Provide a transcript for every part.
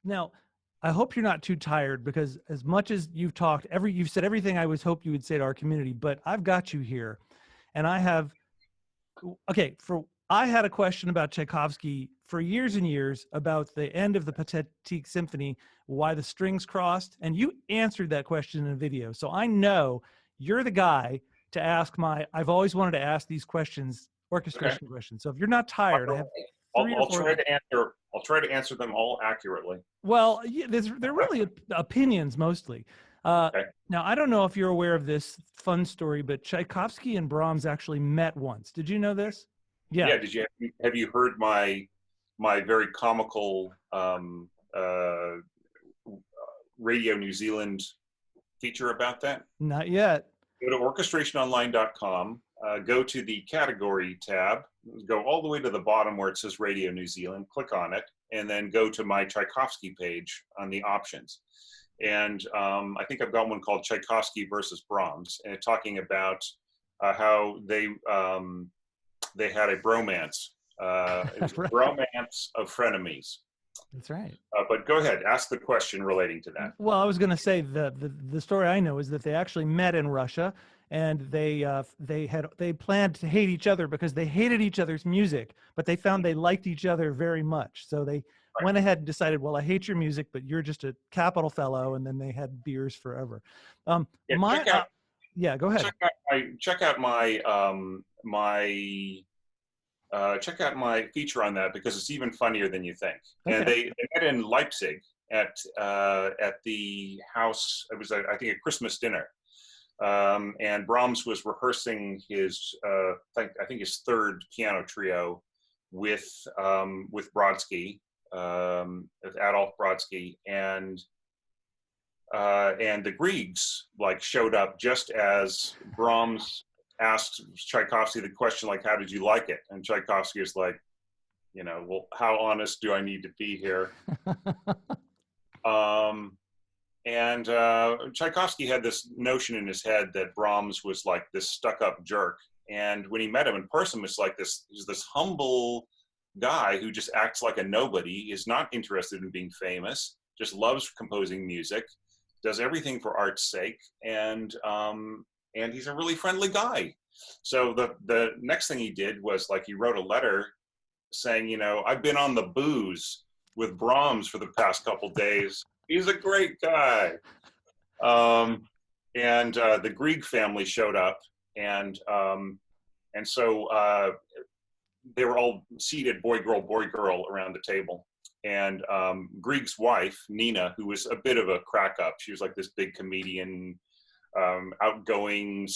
Now, I hope you're not too tired because as much as you've talked, you've said everything I was hoped you would say to our community, but I've got you here, and I have. Okay, I had a question about Tchaikovsky for years and years about the end of the Pathetique Symphony, why the strings crossed, and you answered that question in a video. So I know you're the guy to ask I've always wanted to ask these questions, Okay. orchestration questions. So if you're not tired, I have three or I'll four. try to answer. I'll try to answer them all accurately. Well, yeah, they're really opinions mostly. Okay. Now, I don't know if you're aware of this fun story, but Tchaikovsky and Brahms actually met once. Did you know this? Yeah. Yeah. Have you heard my very comical Radio New Zealand feature about that? Not yet. Go to orchestrationonline.com. Go to the category tab. Go all the way to the bottom where it says Radio New Zealand. Click on it, and then go to my Tchaikovsky page on the options. And I think I've got one called Tchaikovsky versus Brahms, and it's talking about how they had a bromance. It was a bromance of frenemies. That's right. But go ahead, ask the question relating to that. Well, I was going to say the story I know is that they actually met in Russia, and they planned to hate each other because they hated each other's music, but they found they liked each other very much. So they went ahead and decided, well, I hate your music, but you're just a capital fellow, and then they had beers forever. Go ahead. Check out my feature on that because it's even funnier than you think. Okay. And they met in Leipzig at the house. It was I think a Christmas dinner, and Brahms was rehearsing his I think his third piano trio with Brodsky, with Adolf Brodsky, and the Griegs showed up just as Brahms asked Tchaikovsky the question, how did you like it? And Tchaikovsky is like, well, how honest do I need to be here? And Tchaikovsky had this notion in his head that Brahms was like this stuck-up jerk. And when he met him in person, it's like he's this humble guy who just acts like a nobody, is not interested in being famous, just loves composing music, does everything for art's sake, and he's a really friendly guy. So the next thing he did was he wrote a letter saying, I've been on the booze with Brahms for the past couple days. He's a great guy. And the Grieg family showed up, and so they were all seated, boy, girl, around the table. And Grieg's wife, Nina, who was a bit of a crack up, she was like this big comedian, outgoing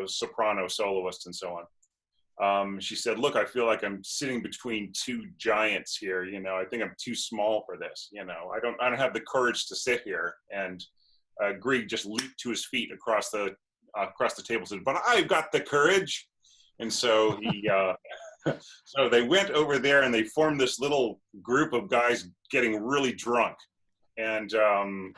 soprano soloist and so on. She said, look, I feel like I'm sitting between two giants here. I think I'm too small for this. I don't have the courage to sit here. And Grieg just leaped to his feet across the table and said, but I've got the courage. And so he, so they went over there and they formed this little group of guys getting really drunk. And the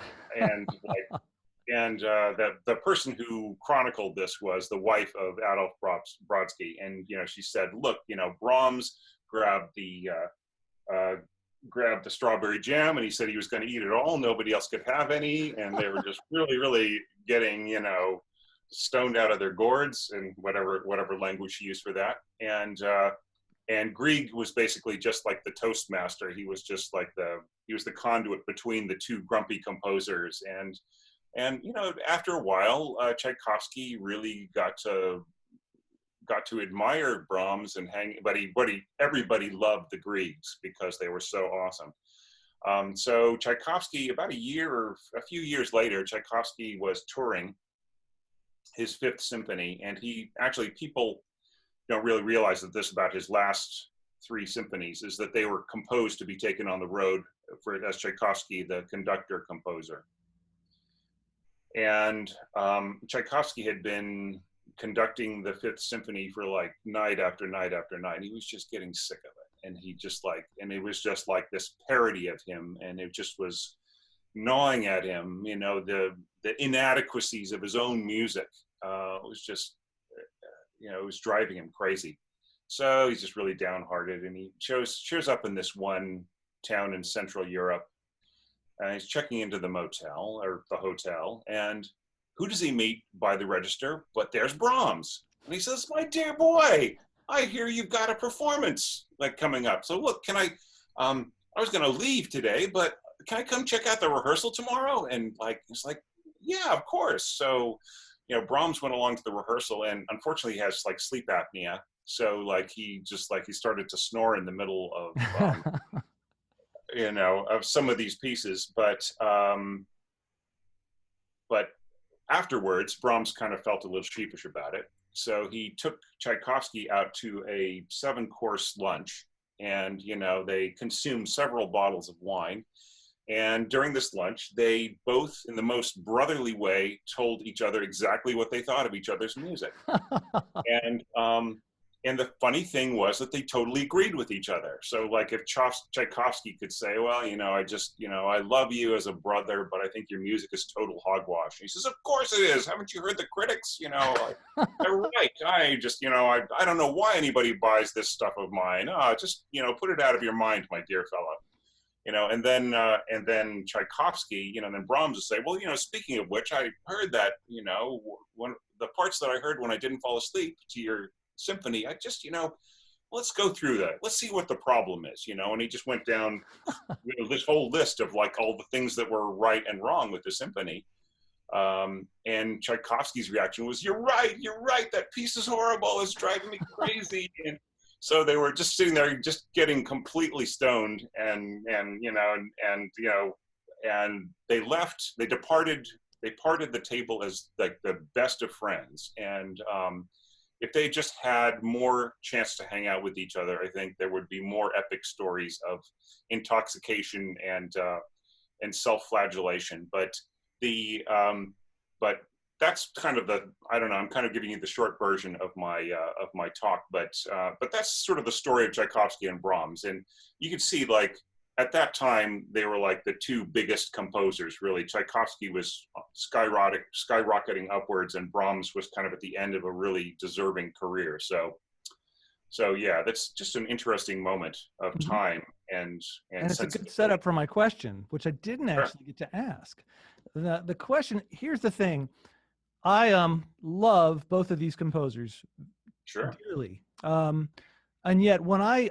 person who chronicled this was the wife of Adolf Brodsky. And, she said, look, Brahms grabbed the strawberry jam, and he said he was going to eat it all. Nobody else could have any. And they were just really, really getting, stoned out of their gourds, and whatever language she used for that. And Grieg was basically just like the Toastmaster. He was just he was the conduit between the two grumpy composers. And after a while, Tchaikovsky really got to admire Brahms and everybody loved the Griegs because they were so awesome. So Tchaikovsky, about a few years later, Tchaikovsky was touring his Fifth Symphony, and people don't really realize that this about his last three symphonies is that they were composed to be taken on the road as Tchaikovsky, the conductor composer. And Tchaikovsky had been conducting the Fifth Symphony for night after night after night. He was just getting sick of it. And he and it was just like this parody of him. And it just was gnawing at him, the inadequacies of his own music. It was just, it was driving him crazy. So he's just really downhearted. And he shows up in this one town in Central Europe. and he's checking into the motel or the hotel, and who does he meet by the register? But there's Brahms, and he says, "My dear boy, I hear you've got a performance like coming up. So look, can I? I was going to leave today, but can I come check out the rehearsal tomorrow?" And like, it's like, yeah, of course. So, you know, Brahms went along to the rehearsal, and unfortunately, he has like sleep apnea. So like he started to snore in the middle of you know, of some of these pieces, but afterwards, Brahms kind of felt a little sheepish about it. So he took Tchaikovsky out to a 7-course lunch, and you know, they consumed several bottles of wine. And during this lunch, they both, in the most brotherly way, told each other exactly what they thought of each other's music. And and the funny thing was that they totally agreed with each other. So like if Tchaikovsky could say, well, you know, I just, you know, I love you as a brother, but I think your music is total hogwash. And he says, of course it is. Haven't you heard the critics? You know, they're right. I just, you know, I don't know why anybody buys this stuff of mine. Just, you know, put it out of your mind, my dear fellow. You know, and then Tchaikovsky, you know, and then Brahms would say, well, you know, speaking of which, I heard that, you know, one the parts that I heard when I didn't fall asleep to your symphony, I just, you know, let's go through that. Let's see what the problem is, you know. And he just went down, you know, this whole list of like all the things that were right and wrong with the symphony. And Tchaikovsky's reaction was, you're right, that piece is horrible, it's driving me crazy. And so they were just sitting there just getting completely stoned, and you know, and you know, and they parted the table as like the best of friends. And if they just had more chance to hang out with each other, I think there would be more epic stories of intoxication and self-flagellation. But that's kind of the, I don't know, I'm kind of giving you the short version of my talk, but that's sort of the story of Tchaikovsky and Brahms. And you can see, like, at that time, they were like the two biggest composers, really. Tchaikovsky was skyrocketing upwards, and Brahms was kind of at the end of a really deserving career. So yeah, that's just an interesting moment of time and it's a good setup for my question, which I didn't actually get to ask. The question, here's the thing. I love both of these composers dearly. And yet when I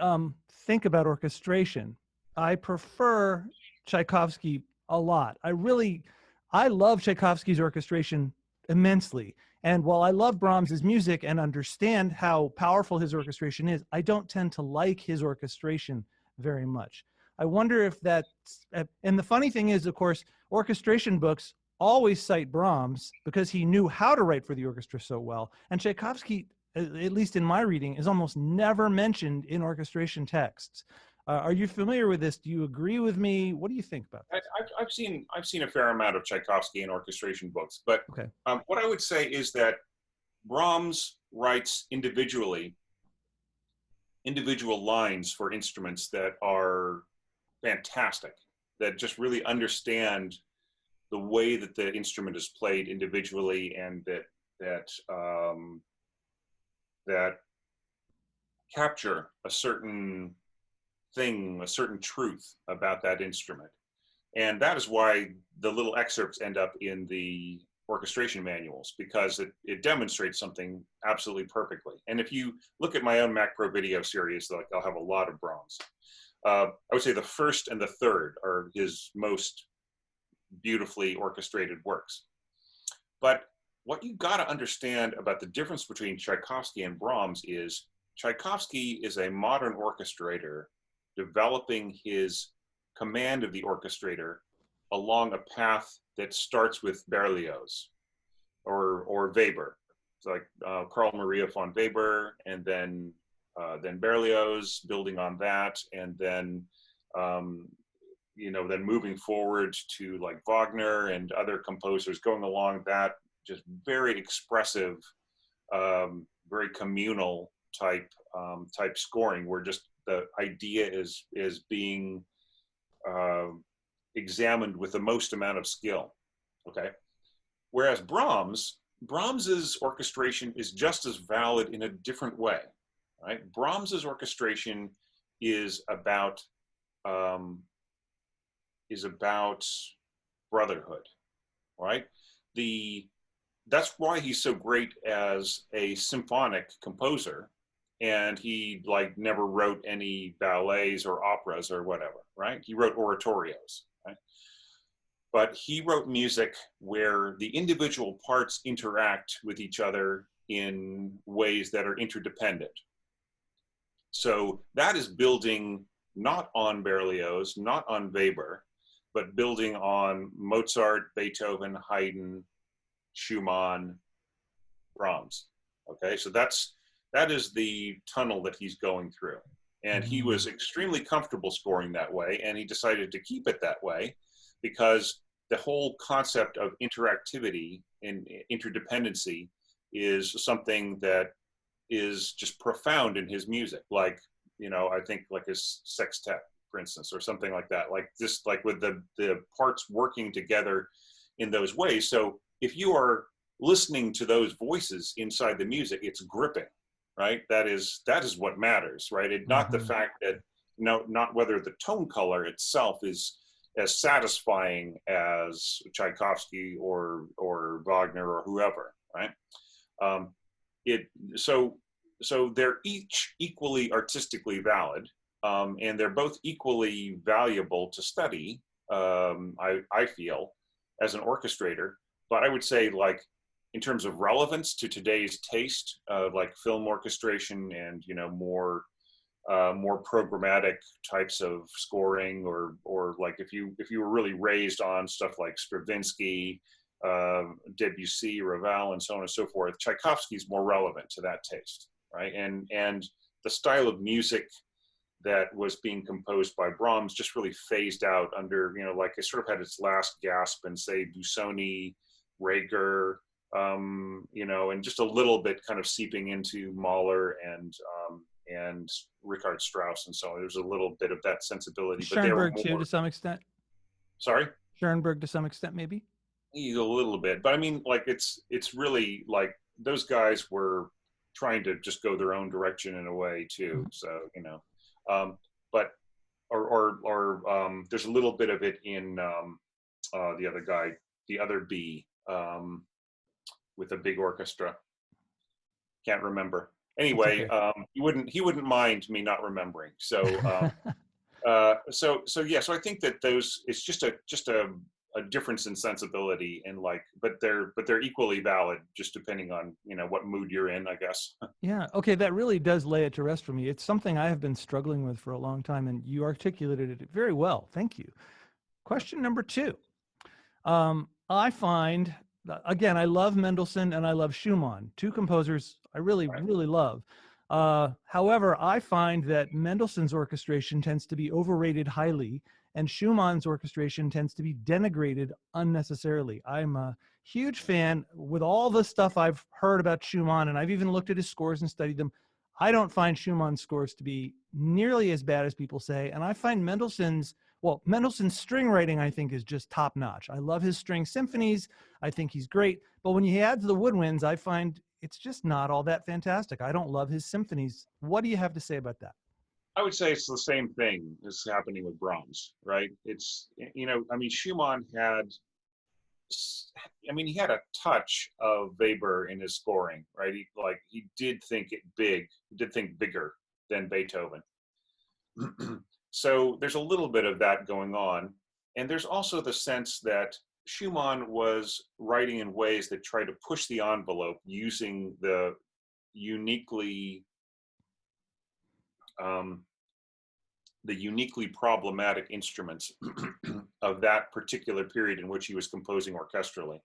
think about orchestration, I prefer Tchaikovsky a lot. I love Tchaikovsky's orchestration immensely. And while I love Brahms's music and understand how powerful his orchestration is, I don't tend to like his orchestration very much. I wonder if that's, and the funny thing is, of course, orchestration books always cite Brahms because he knew how to write for the orchestra so well. And Tchaikovsky, at least in my reading, is almost never mentioned in orchestration texts. Are you familiar with this? Do you agree with me? What do you think about this? I've seen a fair amount of Tchaikovsky in orchestration books, but okay. What I would say is that Brahms writes individual lines for instruments that are fantastic, that just really understand the way that the instrument is played individually, and that capture a certain thing, a certain truth about that instrument. And that is why the little excerpts end up in the orchestration manuals, because it demonstrates something absolutely perfectly. And if you look at my own Mac Pro video series, like, I'll have a lot of Brahms. I would say the first and the third are his most beautifully orchestrated works. But what you got to understand about the difference between Tchaikovsky and Brahms is Tchaikovsky is a modern orchestrator developing his command of the orchestrator along a path that starts with Berlioz or Weber. It's like Carl Maria von Weber, and then Berlioz, building on that, and then you know, then moving forward to like Wagner and other composers, going along that just very expressive, very communal type scoring, where just the idea is being examined with the most amount of skill. Okay, whereas Brahms's orchestration is just as valid in a different way. Right, Brahms's orchestration is about is about brotherhood, right? The That's why he's so great as a symphonic composer, and he like never wrote any ballets or operas or whatever, right? He wrote oratorios, right? But he wrote music where the individual parts interact with each other in ways that are interdependent. So that is building not on Berlioz, not on Weber, but building on Mozart, Beethoven, Haydn, Schumann, Brahms. Okay, so that is the tunnel that he's going through. And he was extremely comfortable scoring that way, and he decided to keep it that way because the whole concept of interactivity and interdependency is something that is just profound in his music. Like, I think like his sextet, for instance, or something like that. Like just like with the parts working together in those ways. So if you are listening to those voices inside the music, it's gripping, right? That is what matters, right? It not the fact that not whether the tone color itself is as satisfying as Tchaikovsky or Wagner or whoever, right? It so they're each equally artistically valid, and they're both equally valuable to study. I feel as an orchestrator, but I would say like in terms of relevance to today's taste, like film orchestration and more programmatic types of scoring, or like if you were really raised on stuff like Stravinsky, Debussy, Ravel, and so on and so forth, Tchaikovsky is more relevant to that taste, right? And the style of music that was being composed by Brahms just really phased out under, like it sort of had its last gasp in, say, Busoni, Reger, and just a little bit kind of seeping into Mahler and Richard Strauss and so on. There's a little bit of that sensibility, but they were Schoenberg too, more. to some extent. Sorry? Schoenberg to some extent, maybe. A little bit, but I mean, like it's really like those guys were trying to just go their own direction in a way too. So but there's a little bit of it in the other guy, the other B, with a big orchestra. Can't remember. Anyway, Okay. he wouldn't mind me not remembering. So so yeah. So I think that it's just a difference in sensibility and like, but they're equally valid, just depending on what mood you're in, I guess. Yeah. Okay. That really does lay it to rest for me. It's something I have been struggling with for a long time, and you articulated it very well. Thank you. Question number 2. I find, again, I love Mendelssohn and I love Schumann, 2 composers I really, Right. really love. However, I find that Mendelssohn's orchestration tends to be overrated highly, and Schumann's orchestration tends to be denigrated unnecessarily. I'm a huge fan with all the stuff I've heard about Schumann, and I've even looked at his scores and studied them. I don't find Schumann's scores to be nearly as bad as people say, and I find Mendelssohn's string writing, I think, is just top notch. I love his string symphonies. I think he's great. But when he adds the woodwinds, I find it's just not all that fantastic. I don't love his symphonies. What do you have to say about that? I would say it's the same thing that's happening with Brahms, right? It's, I mean, Schumann had, he had a touch of Weber in his scoring, right? He did think it big, he did think bigger than Beethoven. So there's a little bit of that going on. And there's also the sense that Schumann was writing in ways that try to push the envelope using the uniquely problematic instruments of that particular period in which he was composing orchestrally.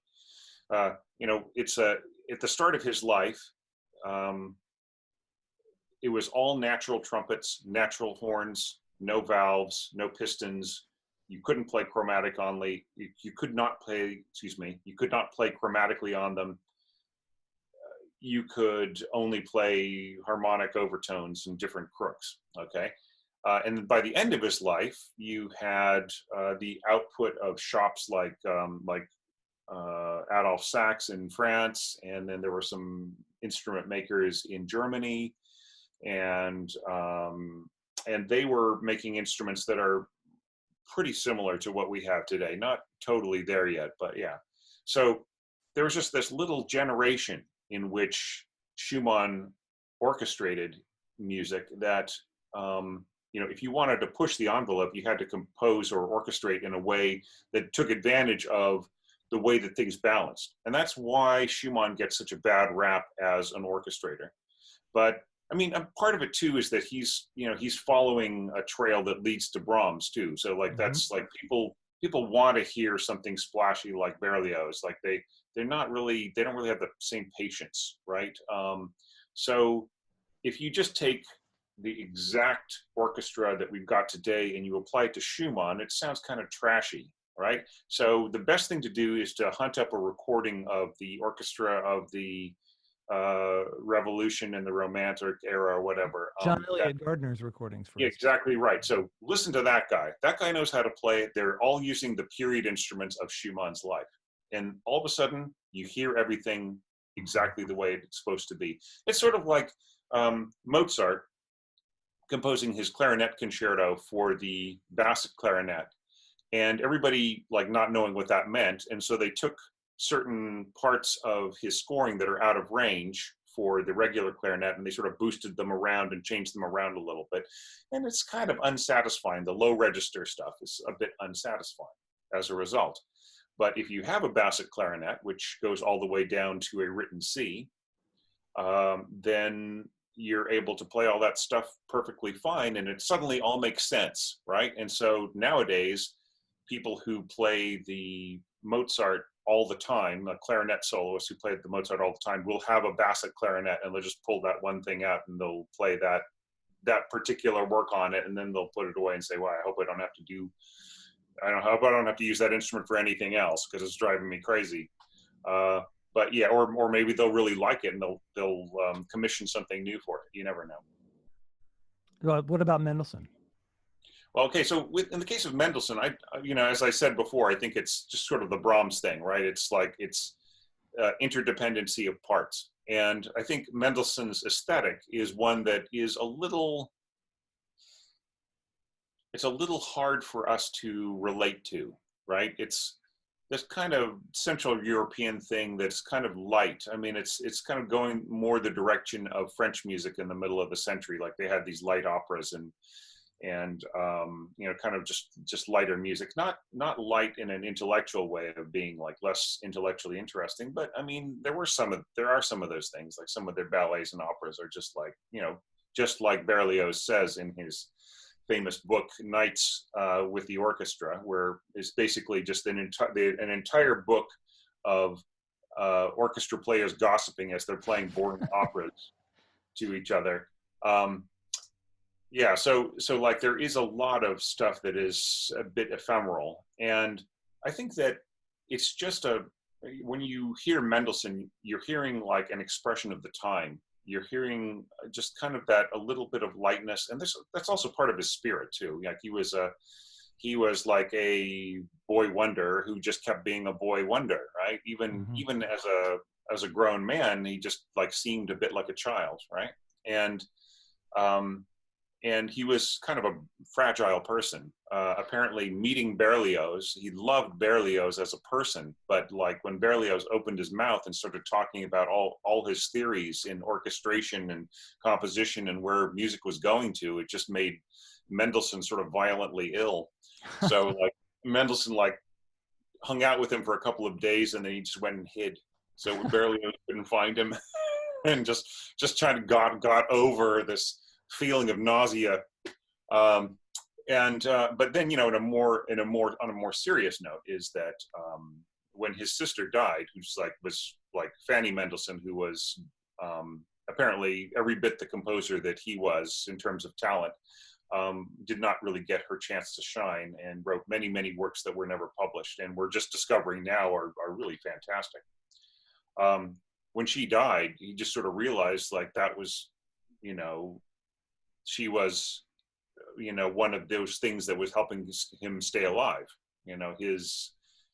It's at the start of his life, it was all natural trumpets, natural horns, no valves, no pistons. You couldn't play chromatic only. You could not play, you could not play chromatically on them. You could only play harmonic overtones and different crooks, okay? And by the end of his life, you had the output of shops like Adolphe Sax in France, and then there were some instrument makers in Germany, and they were making instruments that are pretty similar to what we have today. Not totally there yet, but yeah. So there was just this little generation in which Schumann orchestrated music that, if you wanted to push the envelope, you had to compose or orchestrate in a way that took advantage of the way that things balanced. And that's why Schumann gets such a bad rap as an orchestrator. But I mean, a part of it too is that he's following a trail that leads to Brahms too. So like that's like people want to hear something splashy like Berlioz. Like they don't really have the same patience, right? So if you just take the exact orchestra that we've got today and you apply it to Schumann, it sounds kind of trashy, right? So the best thing to do is to hunt up a recording of the orchestra of the Revolution and the Romantic era or whatever. John Elliott Gardner's recordings, for Yeah, instance. exactly right. So listen to that guy. That guy knows how to play it. They're all using the period instruments of Schumann's life. And all of a sudden, you hear everything exactly the way it's supposed to be. It's sort of like Mozart composing his clarinet concerto for the basset clarinet, and everybody like not knowing what that meant. And so they took certain parts of his scoring that are out of range for the regular clarinet, and they sort of boosted them around and changed them around a little bit. And it's kind of unsatisfying. The low register stuff is a bit unsatisfying as a result. But if you have a basset clarinet, which goes all the way down to a written C, then you're able to play all that stuff perfectly fine, and it suddenly all makes sense, right? And so nowadays, people who play the Mozart all the time, clarinet soloists who play the Mozart all the time, will have a basset clarinet, and they'll just pull that one thing out and they'll play that particular work on it, and then they'll put it away and say, well, I hope I don't have to use that instrument for anything else because it's driving me crazy. But yeah, or maybe they'll really like it and they'll commission something new for it. You never know. Well, what about Mendelssohn? Well, okay, so in the case of Mendelssohn, as I said before, I think it's just sort of the Brahms thing, right? It's like it's interdependency of parts, and I think Mendelssohn's aesthetic is one that is it's a little hard for us to relate to, right? It's this kind of Central European thing that's kind of light. I mean, it's kind of going more the direction of French music in the middle of the century. Like they had these light operas and kind of just lighter music, not light in an intellectual way of being like less intellectually interesting, but I mean there are some of those things, like some of their ballets and operas are just like, just like Berlioz says in his famous book Nights with the Orchestra, where it's basically just an entire book of orchestra players gossiping as they're playing boring operas to each other. Yeah, so like there is a lot of stuff that is a bit ephemeral, and I think that it's just when you hear Mendelssohn, you're hearing like an expression of the time. You're hearing just kind of that a little bit of lightness, and that's also part of his spirit too. Like he was like a boy wonder who just kept being a boy wonder, right? Even as a grown man, he just like seemed a bit like a child, right? And he was kind of a fragile person. Apparently, meeting Berlioz, he loved Berlioz as a person, but like when Berlioz opened his mouth and started talking about all his theories in orchestration and composition and where music was going to, it just made Mendelssohn sort of violently ill. So like Mendelssohn like hung out with him for a couple of days, and then he just went and hid. So Berlioz couldn't find him, and just trying to got over this feeling of nausea, but then on a more serious note is that when his sister died, was like Fanny Mendelssohn, who was apparently every bit the composer that he was in terms of talent, did not really get her chance to shine, and wrote many works that were never published and we're just discovering now are really fantastic. When she died, he just sort of realized like that was, she was, one of those things that was helping him stay alive. His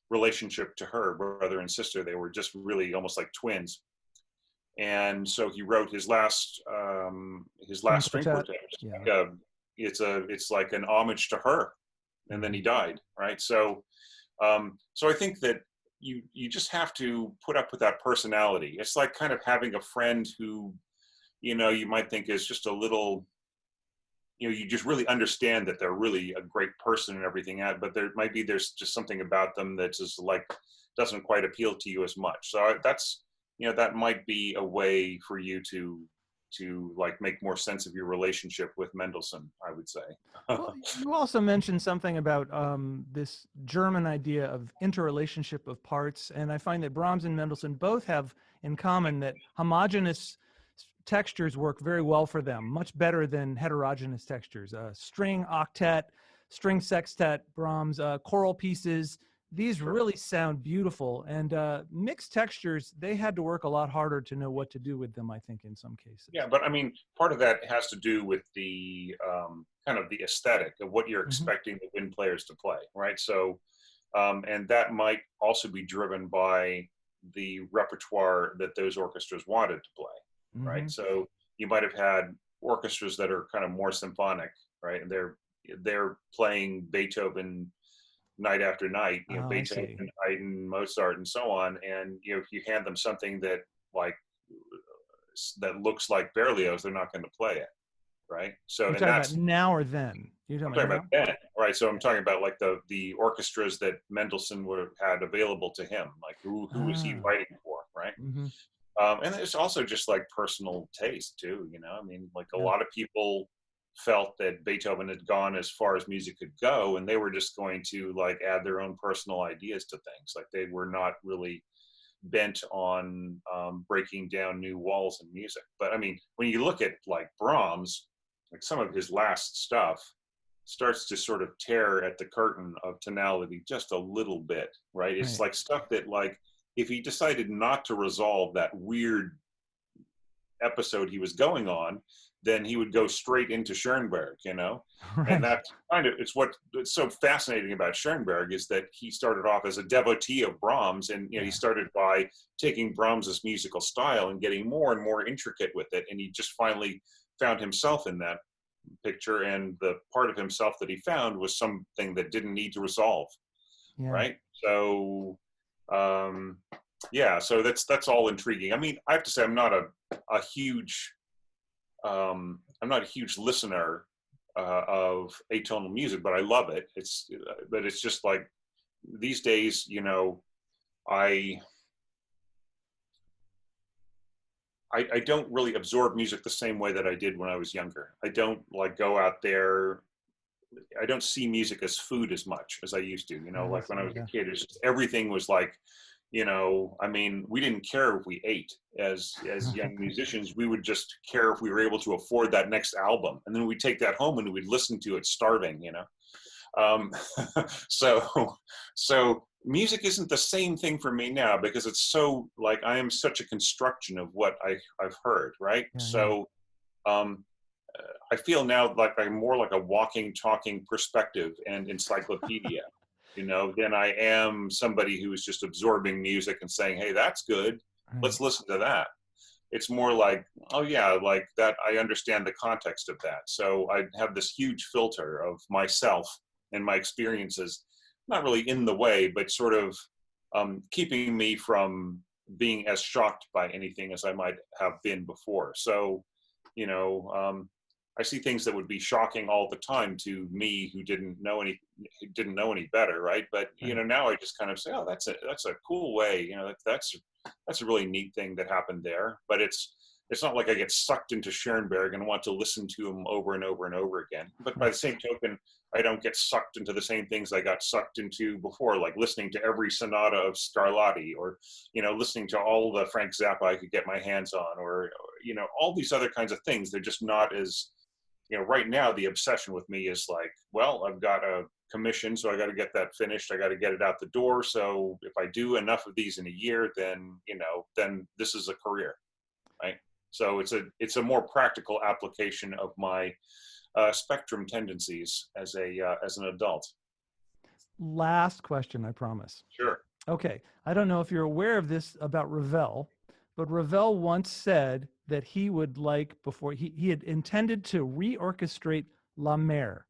relationship to her brother and sister, they were just really almost like twins. And so he wrote his last string quartet. Yeah. It's like an homage to her. and then he died, right? So I think that you just have to put up with that personality. It's like kind of having a friend who, you might think is just a little, you just really understand that they're really a great person and everything, but there's just something about them that's just like doesn't quite appeal to you as much. So that's, that might be a way for you to like make more sense of your relationship with Mendelssohn, I would say. Well, you also mentioned something about this German idea of interrelationship of parts, and I find that Brahms and Mendelssohn both have in common that homogeneous textures work very well for them, much better than heterogeneous textures. String octet, string sextet, Brahms, choral pieces, these Sure. really sound beautiful. And mixed textures, they had to work a lot harder to know what to do with them, I think, in some cases. Yeah, but I mean, part of that has to do with the kind of the aesthetic of what you're expecting the wind players to play, right? So, and that might also be driven by the repertoire that those orchestras wanted to play, right? So you might have had orchestras that are kind of more symphonic, right? And they're playing Beethoven night after night, Beethoven, Haydn, Mozart, and so on. And if you hand them something that looks like Berlioz, they're not going to play it, right? So, you're and talking that's about now or then. I'm talking about then, right? So I'm talking about like the orchestras that Mendelssohn had available to him, like who was he writing for, right? And it's also just like personal taste too, I mean, like a lot of people felt that Beethoven had gone as far as music could go, and they were just going to like add their own personal ideas to things. Like they were not really bent on breaking down new walls in music. But I mean, when you look at like Brahms, like some of his last stuff starts to sort of tear at the curtain of tonality just a little bit, right? It's like stuff that like, if he decided not to resolve that weird episode he was going on, then he would go straight into Schoenberg, and that's kind of, it's so fascinating about Schoenberg is that he started off as a devotee of Brahms, and he started by taking Brahms's musical style and getting more and more intricate with it, and he just finally found himself in that picture, and the part of himself that he found was something that didn't need to resolve, right? So so that's all intriguing. I mean, I have to say I'm not a huge listener of atonal music, but I love it. But it's just like these days, I don't really absorb music the same way that I did when I was younger. I don't like go out there. I don't see music as food as much as I used to. Like when I was a kid, it's just, everything was like, I mean, we didn't care if we ate as young musicians. We would just care if we were able to afford that next album, and then we'd take that home and we'd listen to it starving. So music isn't the same thing for me now because it's so like I am such a construction of what I've heard, right? So I feel now like I'm more like a walking, talking perspective and encyclopedia, than I am somebody who is just absorbing music and saying, hey, that's good, let's listen to that. It's more like, oh yeah, like that, I understand the context of that. So I have this huge filter of myself and my experiences, not really in the way, but sort of keeping me from being as shocked by anything as I might have been before. So, I see things that would be shocking all the time to me who didn't know any better, right? But now I just kind of say, oh, that's a cool way, that's a really neat thing that happened there. But it's not like I get sucked into Schoenberg and want to listen to him over and over and over again. But by the same token, I don't get sucked into the same things I got sucked into before, like listening to every sonata of Scarlatti, or listening to all the Frank Zappa I could get my hands on, or all these other kinds of things. They're just not as right now the obsession with me is like, well, I've got a commission, so I got to get that finished. I got to get it out the door. So if I do enough of these in a year, then then this is a career, right? So it's a more practical application of my spectrum tendencies as an adult. Last question, I promise. Sure. Okay, I don't know if you're aware of this about Ravel, but Ravel once said that he would like, before he had intended to reorchestrate La Mer.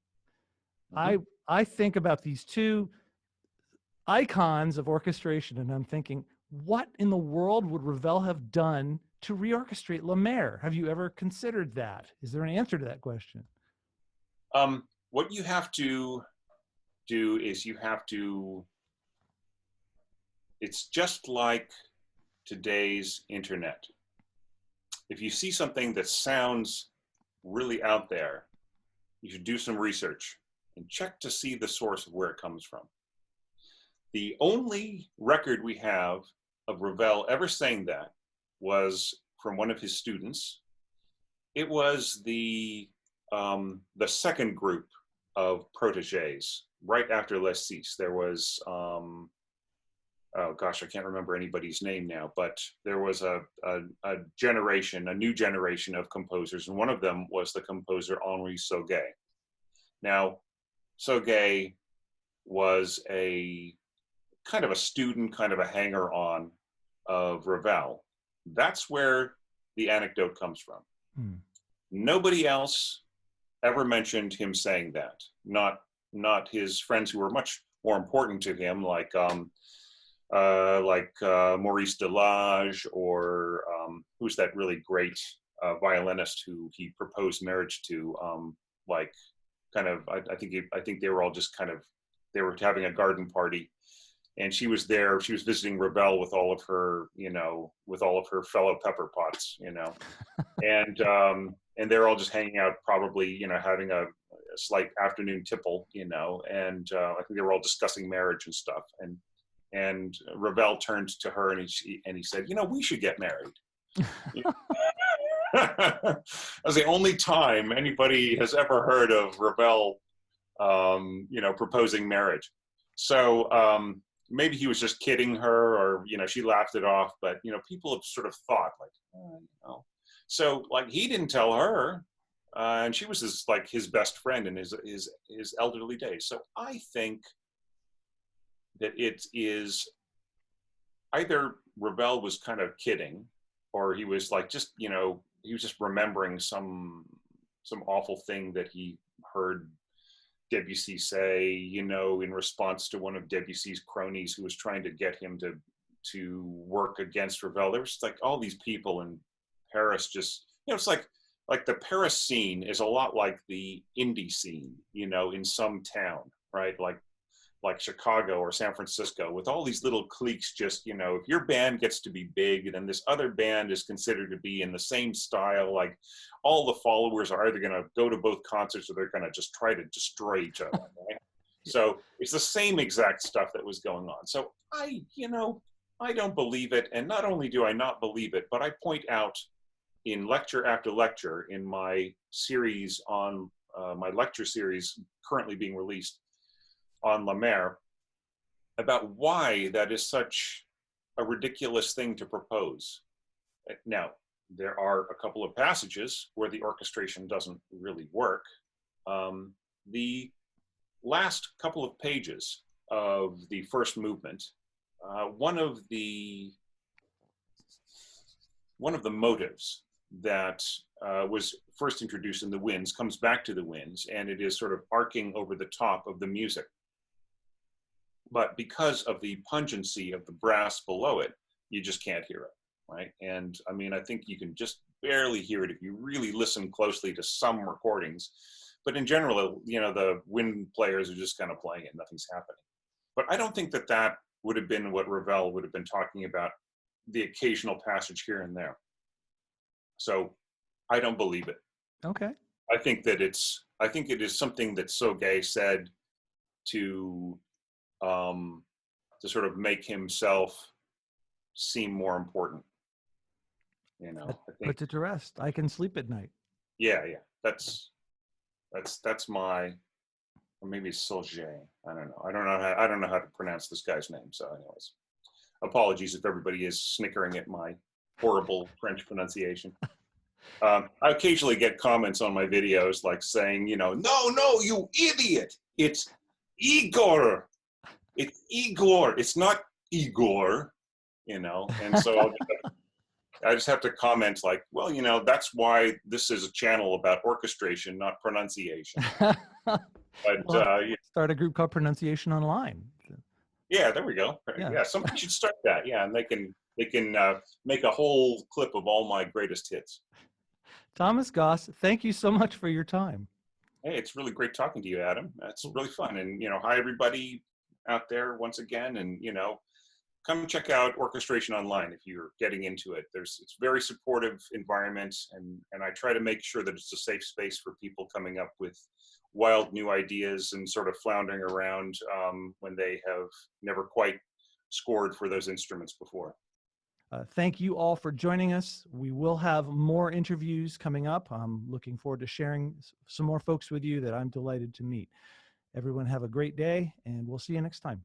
I I think about these two icons of orchestration, and I'm thinking, what in the world would Ravel have done to reorchestrate La Mer? Have you ever considered that? Is there an answer to that question? What you have to do is it's just like today's internet. If you see something that sounds really out there, you should do some research and check to see the source of where it comes from. The only record we have of Ravel ever saying that was from one of his students. It was the second group of proteges right after Les Six. There was, oh gosh, I can't remember anybody's name now, but there was a new generation of composers, and one of them was the composer Henri Sauguet. Now, Sauguet was a kind of a student, kind of a hanger-on of Ravel. That's where the anecdote comes from. Nobody else ever mentioned him saying that. Not his friends who were much more important to him, like Maurice Delage, or who's that really great violinist who he proposed marriage to? I think they were all just they were having a garden party, and she was there. She was visiting Ravel with all of her, fellow pepper pots, and they're all just hanging out, probably, having a slight afternoon tipple, and I think they were all discussing marriage and stuff. And Ravel turned to her and he said, we should get married. That was the only time anybody has ever heard of Ravel, proposing marriage. So maybe he was just kidding her, or, she laughed it off, but, people have sort of thought So he didn't tell her, and she was his best friend in his elderly days. So I think that it is either Ravel was kind of kidding, or he was he was just remembering some awful thing that he heard Debussy say, in response to one of Debussy's cronies who was trying to get him to work against Ravel. There was all these people in Paris, just, it's like the Paris scene is a lot like the indie scene, in some town, right? Like Chicago or San Francisco, with all these little cliques. Just, if your band gets to be big, then this other band is considered to be in the same style. Like, all the followers are either going to go to both concerts, or they're going to just try to destroy each other, right? So it's the same exact stuff that was going on. So I don't believe it. And not only do I not believe it, but I point out in lecture after lecture in my series on my lecture series currently being released on La Mer, about why that is such a ridiculous thing to propose. Now, there are a couple of passages where the orchestration doesn't really work. The last couple of pages of the first movement, one of the motives that was first introduced in the winds comes back to the winds, and it is sort of arcing over the top of the music. But because of the pungency of the brass below it, you just can't hear it, right? And I mean, I think you can just barely hear it if you really listen closely to some recordings. But in general, the wind players are just kind of playing it, nothing's happening. But I don't think that would have been what Ravel would have been talking about, the occasional passage here and there. So I don't believe it. Okay. I think it is something that Sauguet said to sort of make himself seem more important. I think, puts it to rest. I can sleep at night. Yeah. That's my, or maybe it's Sauguet. I don't know how to pronounce this guy's name. So anyways, apologies if everybody is snickering at my horrible French pronunciation. I occasionally get comments on my videos saying, no, you idiot. It's Igor. It's Igor. It's not Igor, and so I just have to comment well, that's why this is a channel about orchestration, not pronunciation. But We'll start a group called Pronunciation Online. yeah, there we go. Yeah. Yeah, somebody should start that. Yeah, and they can make a whole clip of all my greatest hits. Thomas Goss, thank you so much for your time. Hey, it's really great talking to you, Adam. That's really fun. And hi everybody out there once again. And come check out Orchestration Online if you're getting into it. It's very supportive environment, and I try to make sure that it's a safe space for people coming up with wild new ideas and sort of floundering around when they have never quite scored for those instruments before. Thank you all for joining us. We will have more interviews coming up. I'm looking forward to sharing some more folks with you that I'm delighted to meet. Everyone have a great day, and we'll see you next time.